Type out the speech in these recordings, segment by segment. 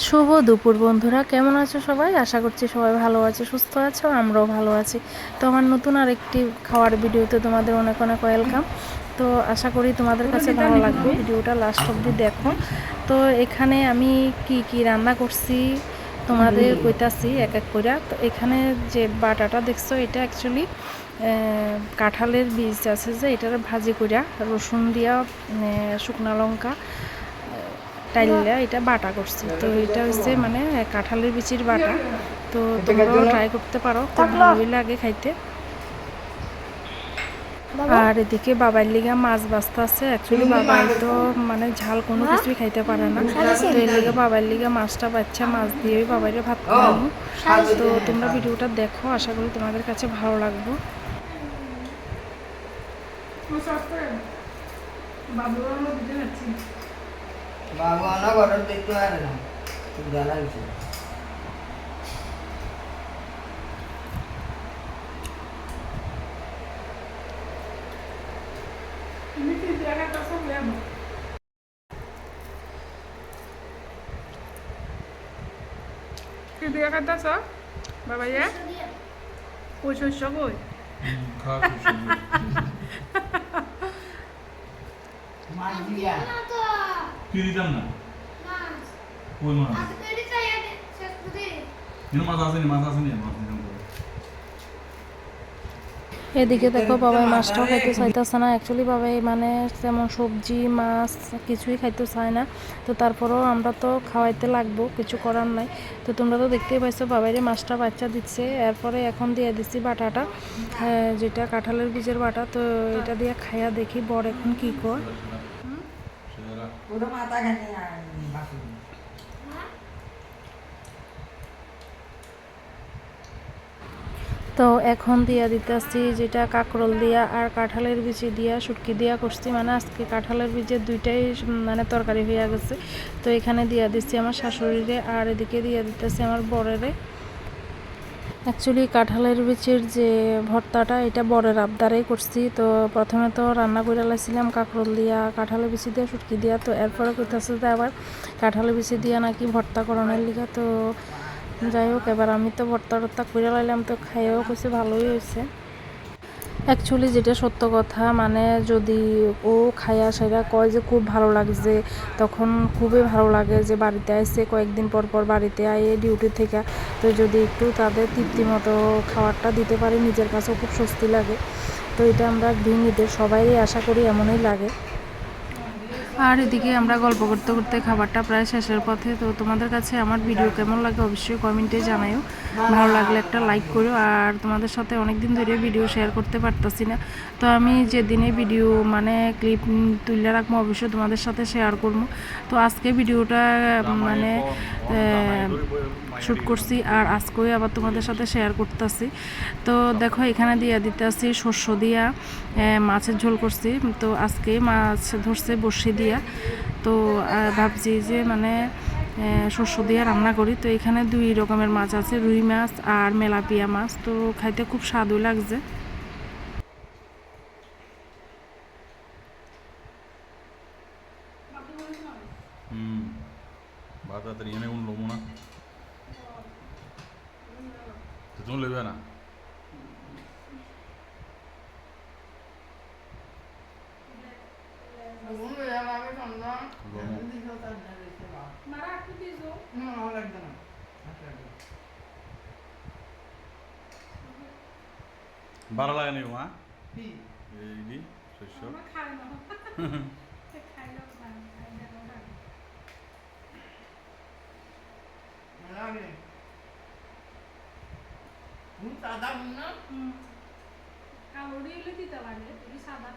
শুভ দুপুর বন্ধুরা, কেমন আছো সবাই? আশা করছি সবাই ভালো আছে, সুস্থ আছো, আমরাও ভালো আছি। তো আমার নতুন আরেকটি খাওয়ার ভিডিওতে তোমাদের অনেক অনেক ওয়েলকাম। তো আশা করি তোমাদের কাছে ভালো লাগবে, ভিডিওটা লাস্ট অবধি দেখো। তো এখানে আমি কি কি রান্না করছি তোমাদের কইতাছি এক এক করে। তো এখানে যে বাটাটা দেখছো, এটা অ্যাকচুয়ালি কাঁঠালের বীজ আছে যে এটার ভাজি কইরা রসুন দিয়া শুকনা লঙ্কা টাইলা এটা বাটা করছি। তো এটা হচ্ছে মানে কাঁঠালের বিচির বাটা। তো তোমরাও ট্রাই করতে পারো, খুব ভালোই লাগে খাইতে। আর এদিকে বাবার লিগা মাছ বাস্তা আছে। অ্যাকচুয়ালি বাবাই তো মানে ঝাল কোনো কিছুই খাইতে পারে না, তো এর লিগে বাবার লিগা মাছটা বাচ্চা মাছ দিয়েই বাবাইরে ভাত খাওয়ানো। তো তোমরা ভিডিওটা দেখো, আশা করি তোমাদের কাছে ভালো লাগবে। বাবা ঘরের দেখতে পারে না, খুব জ্বালা হয়েছে। কি দিয়ে খাইতেছ বাবা? ইয়ে ওই শস্য কই? মাছ দিয়া কি দিতাম না ওই মাছ মাছ আসেনি মাছ দিতাম করে। এদিকে দেখো বাবাই মাছটাও খাইতে চাইতেছে না। অ্যাকচুয়ালি বাবাই মানে যেমন সবজি মাছ কিছুই খাইতে চায় না। তো তারপরেও আমরা তো খাওয়াইতে লাগবো, কিছু করার নাই। তো তোমরা তো দেখতেই পাইছো বাবাইরে মাছটা বাচ্চা দিচ্ছে। এরপরে এখন দিয়ে দিচ্ছি বাটাটা, যেটা কাঁঠালের বীজের বাটা। তো এটা দিয়ে খাইয়া দেখি বড় এখন কি কর। পুরো মাথা খানি বাকি। তো এখন দিয়া দিতেছি যেটা কাঁকরোল দিয়া আর কাঁঠালের বিচি দিয়া শুটকি দিয়া করছি। মানে আজকে কাঁঠালের বীজের দুইটাই মানে তরকারি হয়ে গেছে। তো এখানে দিয়া দিচ্ছি আমার শাশুড়িরে, আর এদিকে দিয়া দিতেছি আমার বরেরে। অ্যাকচুয়ালি কাঁঠালের বিচির যে ভর্তাটা এটা বরের আবদারেই করছি। তো প্রথমে তো রান্না করে লাইছিলাম কাঁকরোল দিয়া কাঁঠালের বিচি দিয়া শুটকি দিয়া। তো এরপরে কইতাছে যে আবার কাঁঠালের বিচি দিয়া নাকি ভর্তা করানোর লিগা। তো যাই হোক, এবার আমি তো ভর্তা টর্তা করে লাইলাম, তো খাইয়েও কইছে ভালোই হয়েছে। অ্যাকচুয়ালি যেটা সত্য কথা, মানে যদি ও খাইয়া সেরা কয় যে খুব ভালো লাগছে, তখন খুবই ভালো লাগে যে বাড়িতে আসছে কয়েকদিন পর পর বাড়িতে আয়ে ডিউটি থেকে। তো যদি একটু তাদের তৃপ্তি মতো খাবারটা দিতে পারি, নিজের কাছেও খুব স্বস্তি লাগে। তো এটা আমরা গৃহিণীদের সবাইই আশা করি এমনই লাগে। আর এদিকে আমরা গল্প করতে করতে খাবারটা প্রায় শেষের পথে। তো তোমাদের কাছে আমার ভিডিও কেমন লাগে অবশ্যই কমেন্টে জানাইও। ভালো লাগলে একটা লাইক করো। আর তোমাদের সাথে অনেক দিন ধরে ভিডিও শেয়ার করতে পারতাছি না, তো আমি যেদিনে ভিডিও মানে ক্লিপ তুলে রাখবো অবশ্যই তোমাদের সাথে শেয়ার করবো। তো আজকে ভিডিওটা মানে শ্যুট করছি, আর আজকেও আবার তোমাদের সাথে শেয়ার করতেছি। তো দেখো এখানে দিয়া দিতেছি শস্য দিয়া মাছের ঝোল করছি। তো আজকে মাছ ধরছে বড়শি দিয়া। তো ভাবছি যে মানে শস্য দিয়ে রান্না করি। তো এখানে দুই রকমের মাছ আছে, রুই মাছ আর মেলাপিয়া মাছ। তো খাইতে খুব স্বাদও লাগছে। বাদ তাড়াতাড়ি এনে কোন লোমো না তো তুমি লেবে না। বারা লাগে নি মা এই শস্য সাদা না কাউরি হলে দিতে পারে সাদা।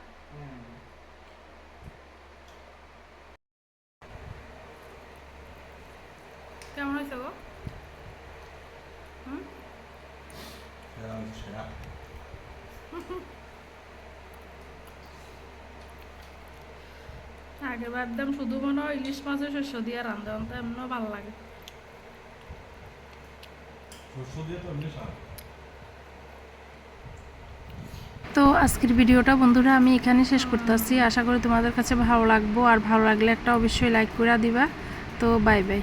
কেমন হয়েছে গো? আগের বার দাম শুধু মনে হয় ইলিশ মাছের শস্য দিয়ে রান্ধা, তো এমনও ভালো লাগে। শস্য দিয়ে তো এমনি স্বাদ। তো আজকের ভিডিওটা বন্ধুরা আমি এখানে শেষ করতেছি। আশা করি তোমাদের কাছে ভালো লাগবো, আর ভালো লাগলে একটা অবশ্যই লাইক করে দিবা। তো বাই বাই।